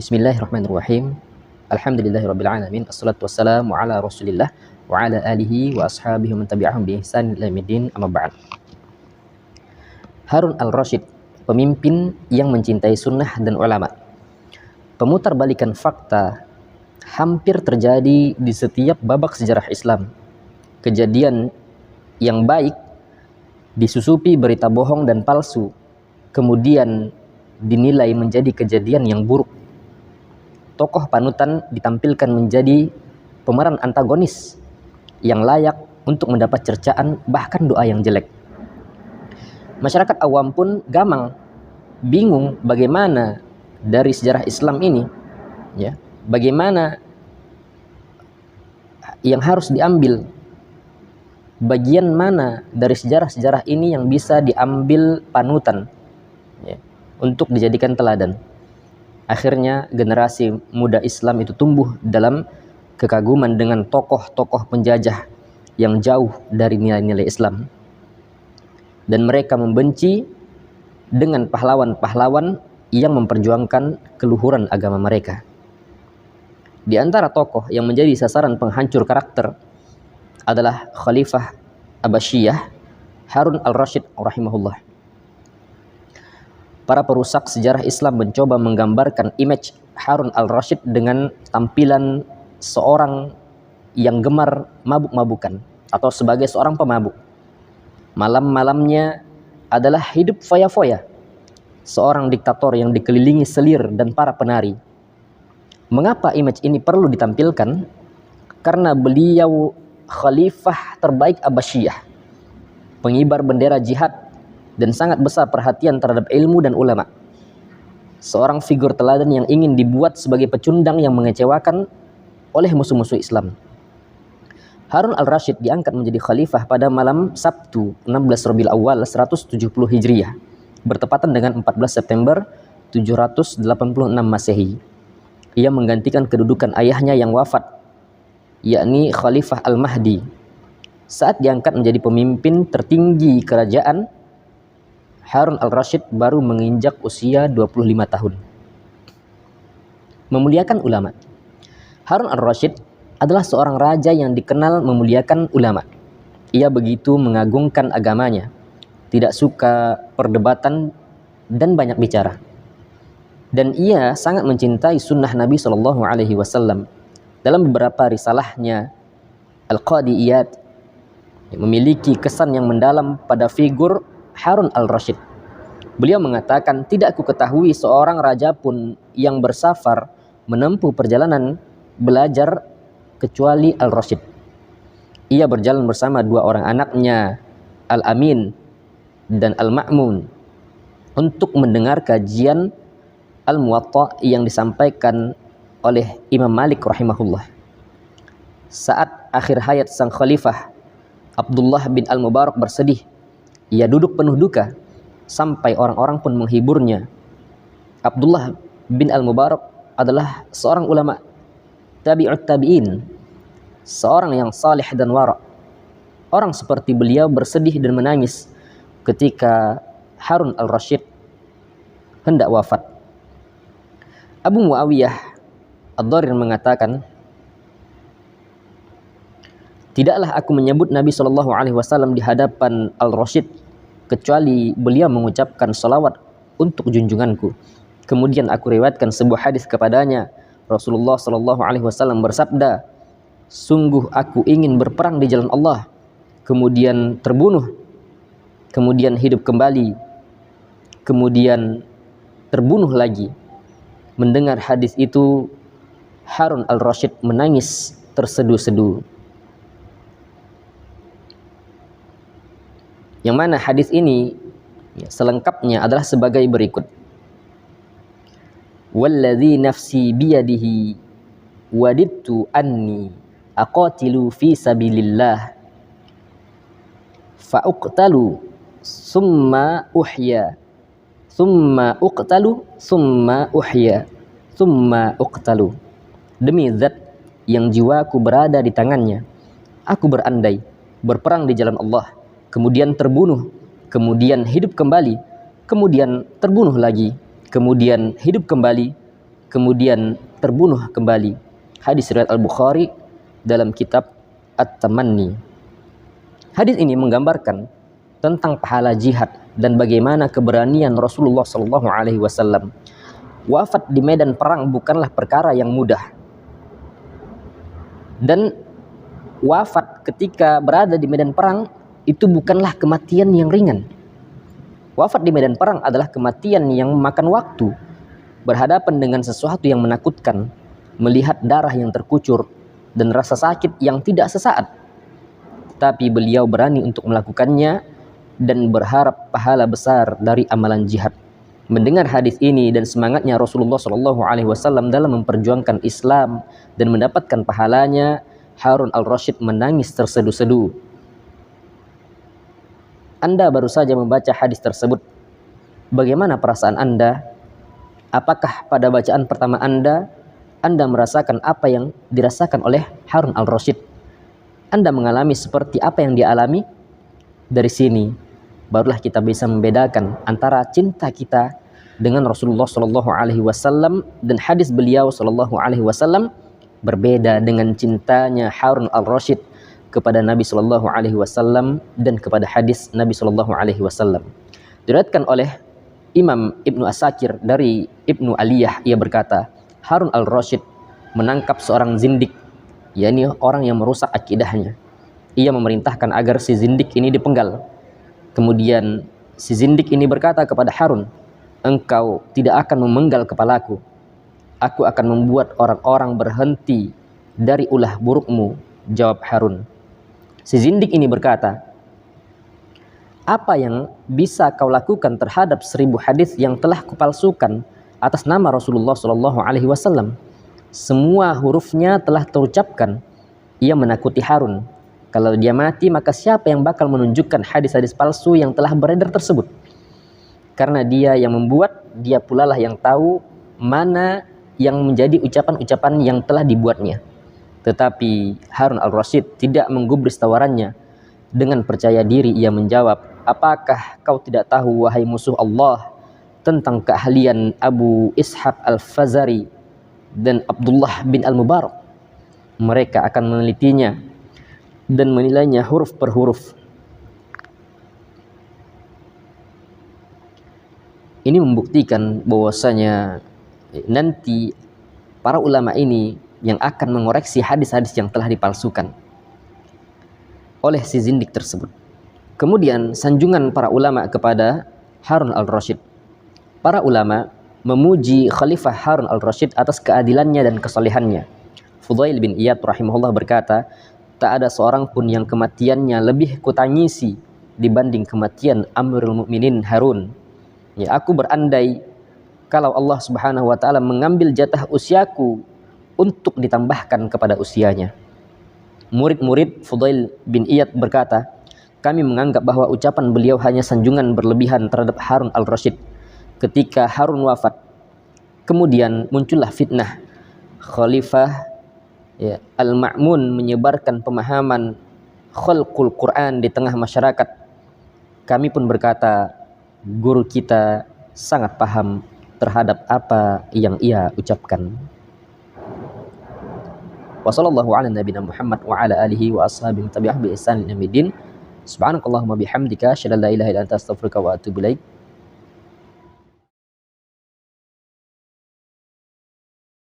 Bismillahirrahmanirrahim. Alhamdulillahirrabbilalamin. Assalatu wassalamu ala rasulillah wa ala alihi wa ashabihi man tabi'ahum bi ihsan ila yaumil amma ba'd. Harun al-Rasyid, pemimpin yang mencintai sunnah dan ulama. Pemutarbalikan fakta hampir terjadi di setiap babak sejarah Islam. Kejadian yang baik disusupi berita bohong dan palsu, kemudian dinilai menjadi kejadian yang buruk. Tokoh panutan ditampilkan menjadi pemeran antagonis yang layak untuk mendapat cercaan, bahkan doa yang jelek. Masyarakat awam pun gamang, bingung bagaimana dari sejarah Islam ini, ya, bagaimana yang harus diambil, bagian mana dari sejarah-sejarah ini yang bisa diambil panutan, ya, untuk dijadikan teladan. Akhirnya generasi muda Islam itu tumbuh dalam kekaguman dengan tokoh-tokoh penjajah yang jauh dari nilai-nilai Islam. Dan mereka membenci dengan pahlawan-pahlawan yang memperjuangkan keluhuran agama mereka. Di antara tokoh yang menjadi sasaran penghancur karakter adalah Khalifah Abbasiyah Harun al-Rasyid rahimahullah. Para perusak sejarah Islam mencoba menggambarkan image Harun al-Rasyid dengan tampilan seorang yang gemar mabuk-mabukan atau sebagai seorang pemabuk. Malam-malamnya adalah hidup foya-foya, seorang diktator yang dikelilingi selir dan para penari. Mengapa image ini perlu ditampilkan? Karena beliau khalifah terbaik Abbasiyah, pengibar bendera jihad, dan sangat besar perhatian terhadap ilmu dan ulama. Seorang figur teladan yang ingin dibuat sebagai pecundang yang mengecewakan oleh musuh-musuh Islam. Harun al-Rasyid diangkat menjadi khalifah pada malam Sabtu 16 Rabiul Awal 170 Hijriah, bertepatan dengan 14 September 786 Masehi. Ia menggantikan kedudukan ayahnya yang wafat, yakni Khalifah Al-Mahdi. Saat diangkat menjadi pemimpin tertinggi kerajaan, Harun al-Rasyid baru menginjak usia 25 tahun. Memuliakan ulama. Harun al-Rasyid adalah seorang raja yang dikenal memuliakan ulama. Ia begitu mengagungkan agamanya, tidak suka perdebatan dan banyak bicara. Dan ia sangat mencintai sunnah Nabi SAW. Dalam beberapa risalahnya, Al-Qadiyat memiliki kesan yang mendalam pada figur Harun al-Rasyid. Beliau mengatakan, tidak aku ketahui seorang raja pun yang bersafar menempuh perjalanan belajar kecuali al-Rasyid. Ia berjalan bersama dua orang anaknya, Al-Amin dan Al-Ma'mun, untuk mendengar kajian Al-Muwatta yang disampaikan oleh Imam Malik rahimahullah. Saat akhir hayat sang khalifah, Abdullah bin Al-Mubarak bersedih. Ia duduk penuh duka sampai orang-orang pun menghiburnya. Abdullah bin Al-Mubarak adalah seorang ulama tabi'ut tabi'in, seorang yang saleh dan wara'. Orang seperti beliau bersedih dan menangis ketika Harun al-Rasyid hendak wafat. Abu Muawiyah Ad-Dharir mengatakan, tidaklah aku menyebut Nabi SAW di hadapan Al-Rasyid kecuali beliau mengucapkan salawat untuk junjunganku. Kemudian aku riwayatkan sebuah hadis kepadanya. Rasulullah SAW bersabda, sungguh aku ingin berperang di jalan Allah, kemudian terbunuh, kemudian hidup kembali, kemudian terbunuh lagi. Mendengar hadis itu, Harun al-Rasyid menangis terseduh-seduh. Yang mana hadis ini selengkapnya adalah sebagai berikut. Walladzi nafsi biyadihi wadidtu anni aqatilu fi sabilillah fa uqtalu summa uhya summa uqtalu summa uhya summa uqtalu. Demi zat yang jiwaku berada di tangannya, aku berandai berperang di jalan Allah, kemudian terbunuh, kemudian hidup kembali, kemudian terbunuh lagi, kemudian hidup kembali, kemudian terbunuh kembali. Hadis riwayat Al-Bukhari dalam kitab At-Tamanni. Hadis ini menggambarkan tentang pahala jihad dan bagaimana keberanian Rasulullah SAW. Wafat di medan perang bukanlah perkara yang mudah. Dan wafat ketika berada di medan perang itu bukanlah kematian yang ringan. Wafat di medan perang adalah kematian yang memakan waktu, berhadapan dengan sesuatu yang menakutkan, melihat darah yang terkucur, dan rasa sakit yang tidak sesaat. Tapi beliau berani untuk melakukannya dan berharap pahala besar dari amalan jihad. Mendengar hadis ini dan semangatnya Rasulullah SAW dalam memperjuangkan Islam dan mendapatkan pahalanya, Harun al-Rasyid menangis terseduh-seduh. Anda baru saja membaca hadis tersebut. Bagaimana perasaan Anda? Apakah pada bacaan pertama Anda merasakan apa yang dirasakan oleh Harun al-Rasyid? Anda mengalami seperti apa yang dia alami? Dari sini barulah kita bisa membedakan antara cinta kita dengan Rasulullah SAW dan hadis beliau SAW berbeda dengan cintanya Harun al-Rasyid kepada Nabi SAW dan kepada hadis Nabi SAW. Diriwayatkan oleh Imam Ibnu Asakir dari Ibnu Aliyah, ia berkata, Harun al-Rasyid menangkap seorang zindik, yakni orang yang merusak akidahnya. Ia memerintahkan agar si zindik ini dipenggal. Kemudian si zindik ini berkata kepada Harun, engkau tidak akan memenggal kepalaku. Aku akan membuat orang-orang berhenti dari ulah burukmu, jawab Harun. Si zindik ini berkata, apa yang bisa kau lakukan terhadap 1000 hadis yang telah kupalsukan atas nama Rasulullah SAW? Semua hurufnya telah terucapkan. Ia menakuti Harun. Kalau dia mati, maka siapa yang bakal menunjukkan hadis-hadis palsu yang telah beredar tersebut? Karena dia yang membuat, dia pula lah yang tahu mana yang menjadi ucapan-ucapan yang telah dibuatnya. Tetapi Harun al-Rasyid tidak menggubris tawarannya. Dengan percaya diri ia menjawab, apakah kau tidak tahu wahai musuh Allah tentang keahlian Abu Ishaq al-Fazari dan Abdullah bin al-Mubarak? Mereka akan menelitinya dan menilainya huruf per huruf. Ini membuktikan bahwasanya nanti para ulama ini yang akan mengoreksi hadis-hadis yang telah dipalsukan oleh si zindik tersebut. Kemudian sanjungan para ulama kepada Harun al-Rasyid. Para ulama memuji Khalifah Harun al-Rasyid atas keadilannya dan kesalehannya. Fudail bin Iyad rahimahullah berkata, tak ada seorang pun yang kematiannya lebih kutangisi dibanding kematian Amirul Mukminin Harun. Ya, aku berandai kalau Allah Subhanahu wa taala mengambil jatah usiaku untuk ditambahkan kepada usianya. Murid-murid Fudail bin Iyad berkata, kami menganggap bahwa ucapan beliau hanya sanjungan berlebihan terhadap Harun al-Rasyid. Ketika Harun wafat, kemudian muncullah fitnah. Khalifah Al-Ma'mun menyebarkan pemahaman khalqul Quran di tengah masyarakat. Kami pun berkata, guru kita sangat paham terhadap apa yang ia ucapkan. Wassallallahu ala nabiyina Muhammad wa ala alihi wa ashabihi tabi'ah bi ihsan ila yaumil din. Subhanakallahumma bihamdika asyhadu an la ilaha illa anta astaghfiruka wa atubu ilaik.